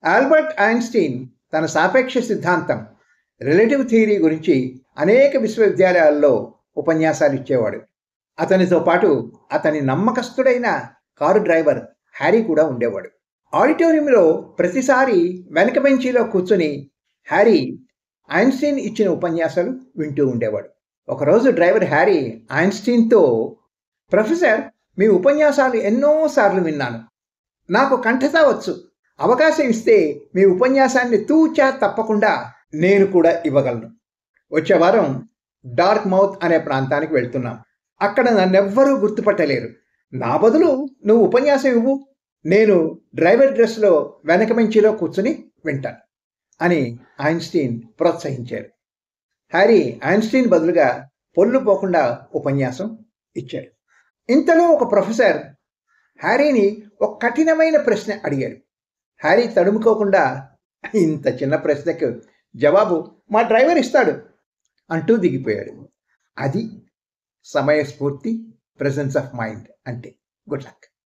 Albert Einstein తన సాపేక్ష సిద్ధాంతం రిలేటివ్ థియరీ గురించి అనేక విశ్వవిద్యాలయాల్లో ఉపన్యాసాలు ఇచ్చేవాడు. అతనితో పాటు అతని నమ్మకస్తుడైన కారు డ్రైవర్ హ్యారీ కూడా ఉండేవాడు. ఆడిటోరియంలో ప్రతిసారి వెనక బెంచీలో కూర్చుని హ్యారీ ఐన్స్టీన్ ఇచ్చిన ఉపన్యాసాలు వింటూ ఉండేవాడు. ఒకరోజు డ్రైవర్ హ్యారీ ఐన్స్టీన్తో, ప్రొఫెసర్, మీ ఉపన్యాసాలు ఎన్నోసార్లు విన్నాను. నాకు కంఠత వచ్చు. అవకాశం ఇస్తే మీ ఉపన్యాసాన్ని తూచా తప్పకుండా నేను కూడా ఇవ్వగలను. వచ్చే వారం డార్క్ మౌత్ అనే ప్రాంతానికి వెళ్తున్నాం. అక్కడ నన్నెవ్వరూ గుర్తుపట్టలేరు. నా బదులు నువ్వు ఉపన్యాసం ఇవ్వు. నేను డ్రైవర్ డ్రెస్లో వెనక బెంచీలో కూర్చుని వింటాను అని ఐన్స్టీన్ ప్రోత్సహించాడు. హ్యారీ ఐన్స్టీన్ బదులుగా పొల్లు పోకుండా ఉపన్యాసం ఇచ్చాడు. ఇంతలో ఒక ప్రొఫెసర్ హ్యారీని ఒక కఠినమైన ప్రశ్న అడిగాడు. హ్యారీ తడుముకోకుండా, ఇంత చిన్న ప్రశ్నకు జవాబు మా డ్రైవర్ ఇస్తాడు అంటూ దిగిపోయాడు. అది సమయస్ఫూర్తి, ప్రెజెన్స్ ఆఫ్ మైండ్ అంటే. Good luck.